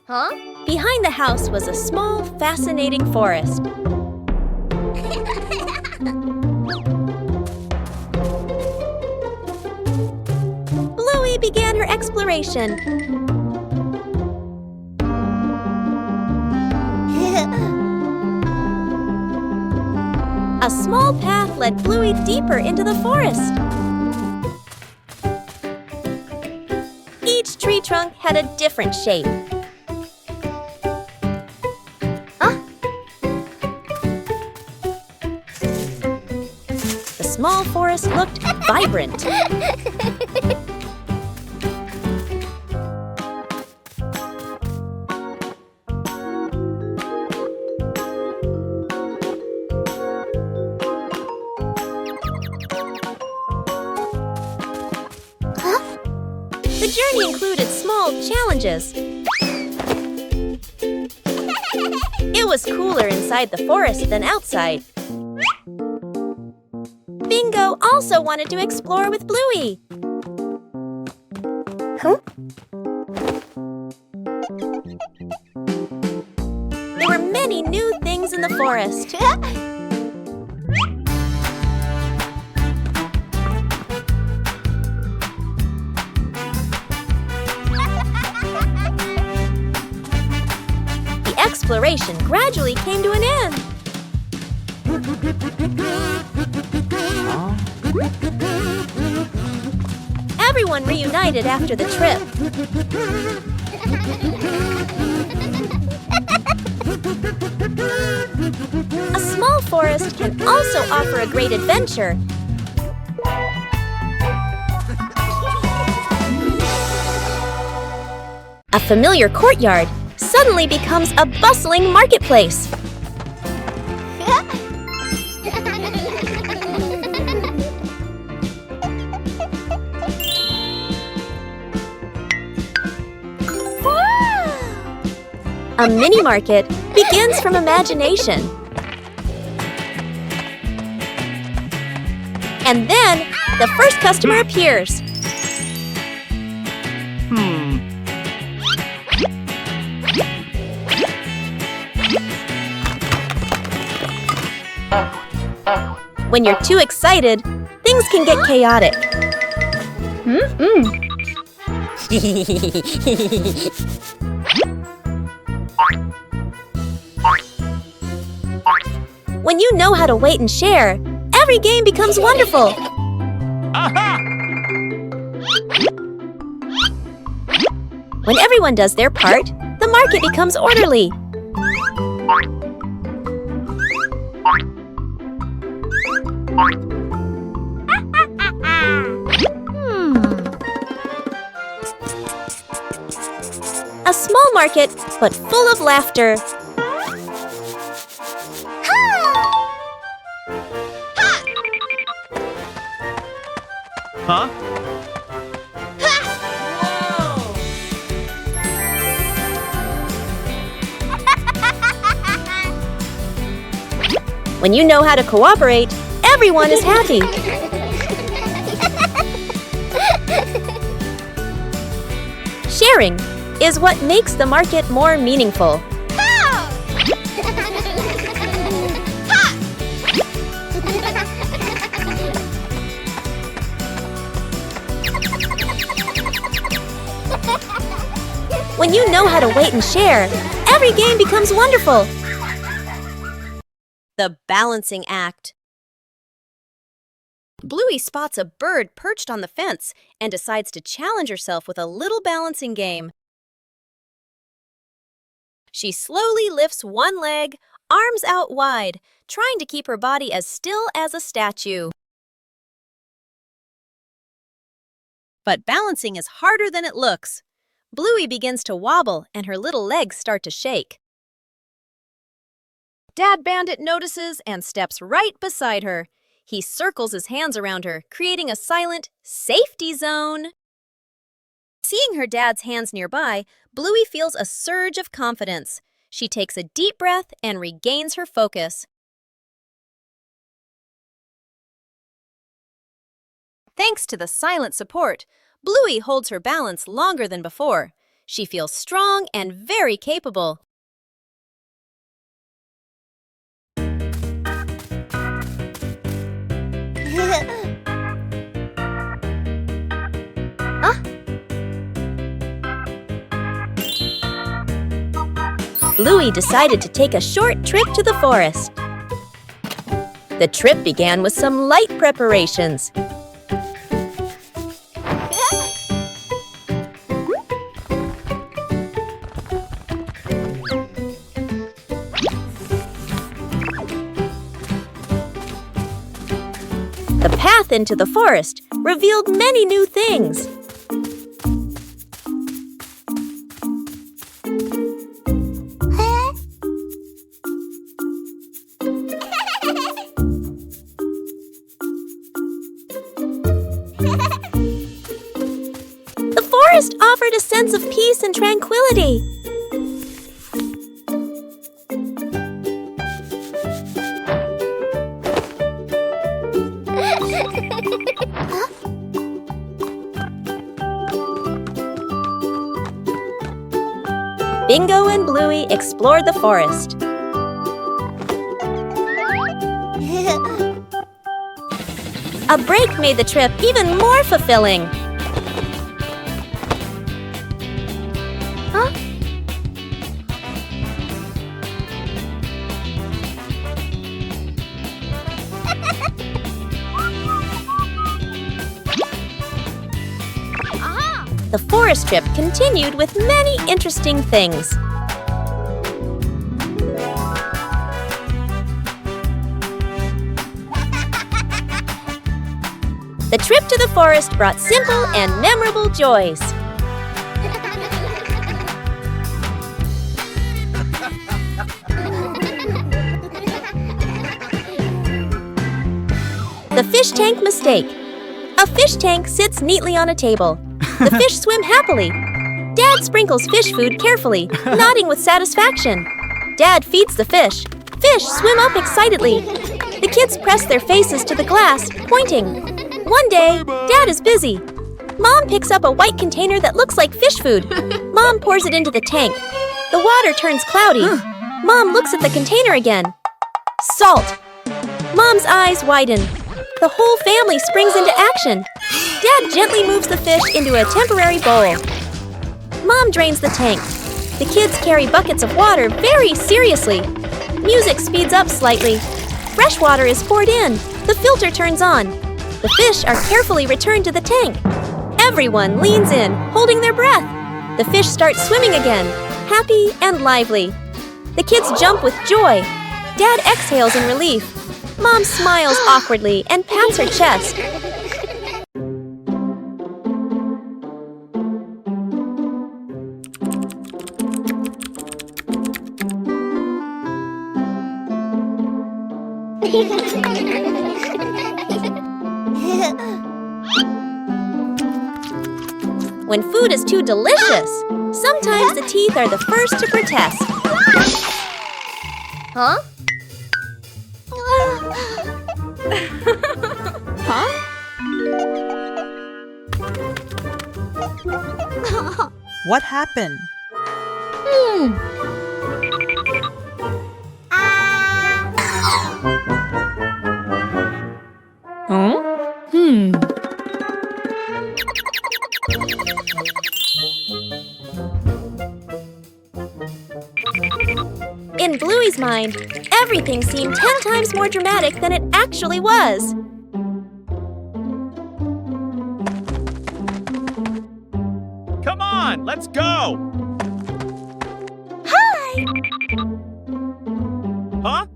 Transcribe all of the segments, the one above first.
Huh? Behind the house was a small, fascinating forest. Bluey began her exploration. A small path led Bluey deeper into the forest. Each tree trunk had a different shape. The small forest looked vibrant. The journey included small challenges. It was cooler inside the forest than outside. Bingo also wanted to explore with Bluey. There were many new things in the forest. The exploration gradually came to an end. Everyone reunited after the trip. A small forest can also offer a great adventure. A familiar courtyard suddenly becomes a bustling marketplace. A mini market begins from imagination. And then the first customer appears. When you're too excited, things can get chaotic. When you know how to wait and share, every game becomes wonderful. When everyone does their part, the market becomes orderly. A small market, but full of laughter. Huh? When you know how to cooperate, everyone is happy. Sharing is what makes the market more meaningful. When you know how to wait and share, every game becomes wonderful. The balancing act. Bluey spots a bird perched on the fence and decides to challenge herself with a little balancing game. She slowly lifts one leg, arms out wide, trying to keep her body as still as a statue. But balancing is harder than it looks. Bluey begins to wobble and her little legs start to shake. Dad Bandit notices and steps right beside her. He circles his hands around her, creating a silent safety zone. Seeing her dad's hands nearby, Bluey feels a surge of confidence. She takes a deep breath and regains her focus. Thanks to the silent support, Bluey holds her balance longer than before. She feels strong and very capable. Bluey decided to take a short trip to the forest. The trip began with some light preparations. The path into the forest revealed many new things. The forest offered a sense of peace and tranquility. Bingo and Bluey explored the forest. A break made the trip even more fulfilling. The forest trip continued with many interesting things. The trip to the forest brought simple and memorable joys. The fish tank mistake. A fish tank sits neatly on a table. The fish swim happily. Dad sprinkles fish food carefully, nodding with satisfaction. Dad feeds the fish. Fish swim up excitedly. The kids press their faces to the glass, pointing. One day, Dad is busy. Mom picks up a white container that looks like fish food. Mom pours it into the tank. The water turns cloudy. Mom looks at the container again. Salt. Mom's eyes widen. The whole family springs into action. Dad gently moves the fish into a temporary bowl. Mom drains the tank. The kids carry buckets of water very seriously. Music speeds up slightly. Fresh water is poured in. The filter turns on. The fish are carefully returned to the tank. Everyone leans in, holding their breath. The fish start swimming again, happy and lively. The kids jump with joy. Dad exhales in relief. Mom smiles awkwardly and pats her chest. When food is too delicious, sometimes the teeth are the first to protest. Huh? What happened? In Bluey's mind, everything seemed 10 times more dramatic than it actually was. Come on, let's go! Hi! Huh?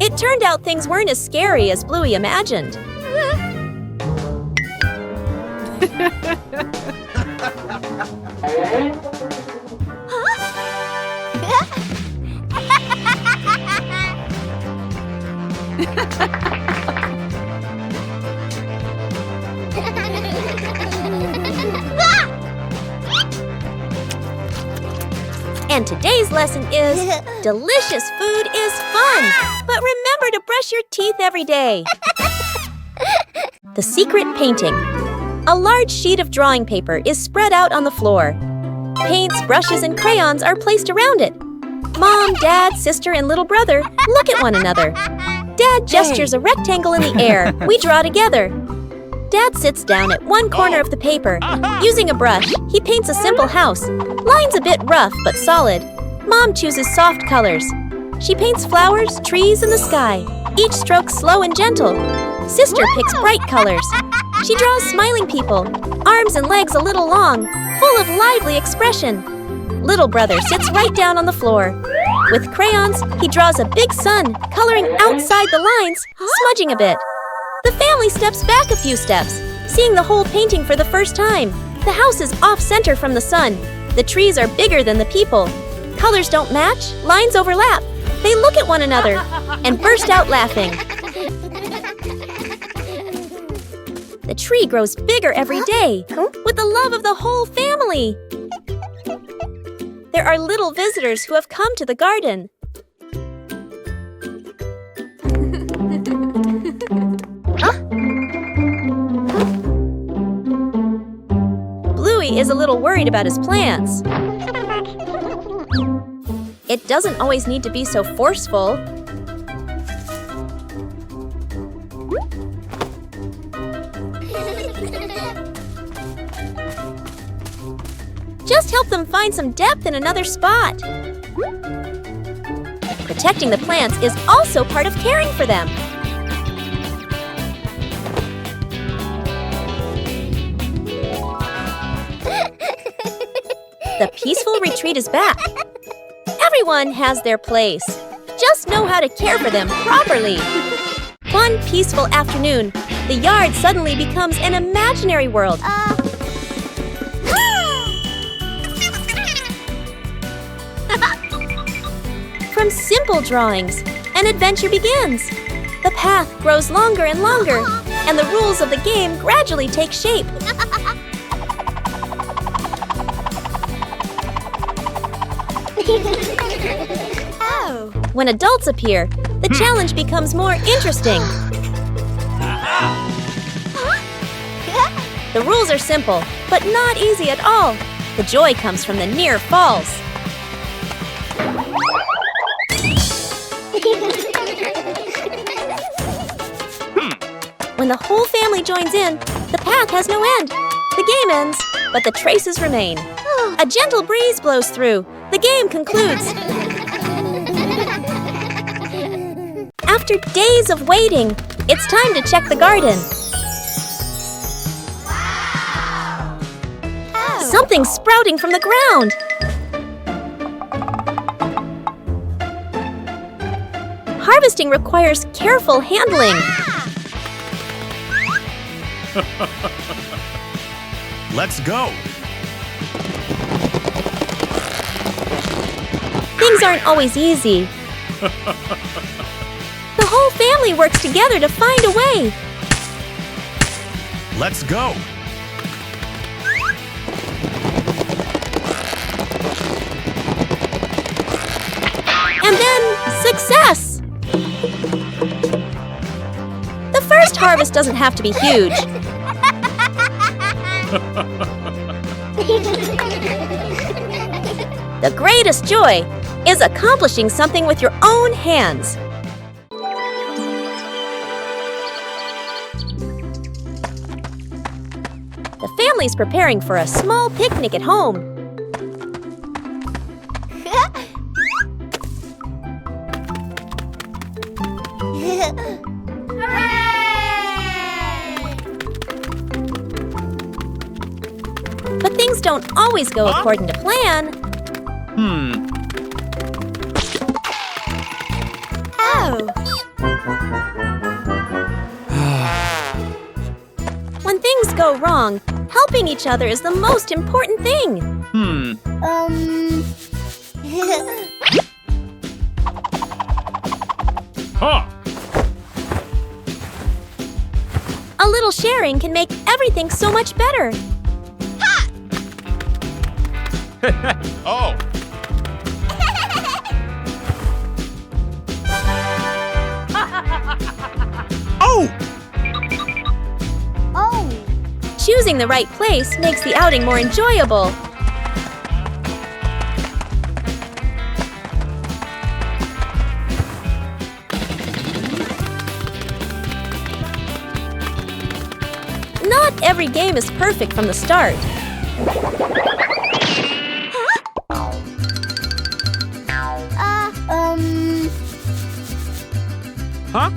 It turned out things weren't as scary as Bluey imagined. Today's lesson is delicious food is fun, but remember to brush your teeth every day. The secret painting. A large sheet of drawing paper is spread out on the floor. Paints, brushes, and crayons are placed around it. Mom, Dad, sister, and little brother look at one another. Dad gestures a rectangle in the air. We draw together. Dad sits down at one corner of the paper. Using a brush, he paints a simple house. Lines a bit rough but solid. Mom chooses soft colors. She paints flowers, trees, and the sky. Each stroke slow and gentle. Sister picks bright colors. She draws smiling people, arms and legs a little long, full of lively expression. Little brother sits right down on the floor. With crayons, he draws a big sun, coloring outside the lines, smudging a bit. The family steps back a few steps, seeing the whole painting for the first time. The house is off-center from the sun. The trees are bigger than the people. Colors don't match, lines overlap. They look at one another and burst out laughing. The tree grows bigger every day, with the love of the whole family. There are little visitors who have come to the garden. Bluey is a little worried about his plants. It doesn't always need to be so forceful. Just help them find some depth in another spot. Protecting the plants is also part of caring for them. The peaceful retreat is back. Everyone has their place. Just know how to care for them properly. One peaceful afternoon, the yard suddenly becomes an imaginary world. From simple drawings, an adventure begins. The path grows longer and longer, and the rules of the game gradually take shape. When adults appear, the challenge becomes more interesting. The rules are simple, but not easy at all. The joy comes from the near falls. When the whole family joins in, the path has no end. The game ends, but the traces remain. A gentle breeze blows through. The game concludes. After days of waiting, it's time to check the garden. Something's sprouting from the ground. Harvesting requires careful handling. Let's go. Things aren't always easy. The whole family works together to find a way. Let's go. And then, success! The first harvest doesn't have to be huge. The greatest joy is accomplishing something with your own hands. The family's preparing for a small picnic at home. But things don't always go according to plan. When things go wrong, helping each other is the most important thing. A little sharing can make everything so much better. Oh. Choosing the right place makes the outing more enjoyable. Not every game is perfect from the start. Huh?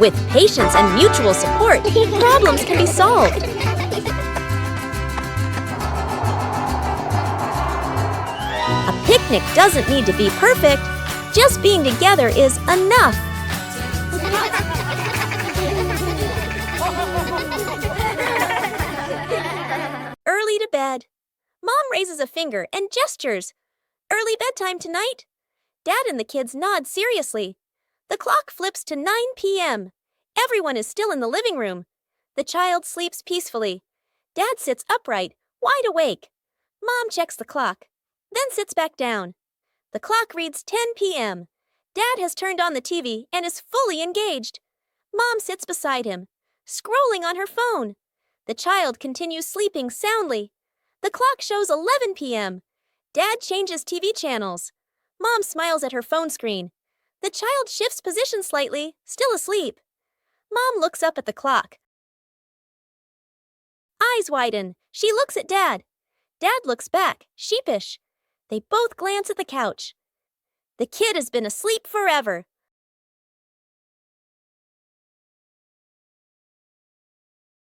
With patience and mutual support, problems can be solved. A picnic doesn't need to be perfect. Just being together is enough. Early to bed. Mom raises a finger and gestures. Early bedtime tonight? Dad and the kids nod seriously. The clock flips to 9 p.m. Everyone is still in the living room. The child sleeps peacefully. Dad sits upright, wide awake. Mom checks the clock, then sits back down. The clock reads 10 p.m. Dad has turned on the TV and is fully engaged. Mom sits beside him, scrolling on her phone. The child continues sleeping soundly. The clock shows 11 p.m. Dad changes TV channels. Mom smiles at her phone screen. The child shifts position slightly, still asleep. Mom looks up at the clock. Eyes widen. She looks at Dad. Dad looks back, sheepish. They both glance at the couch. The kid has been asleep forever.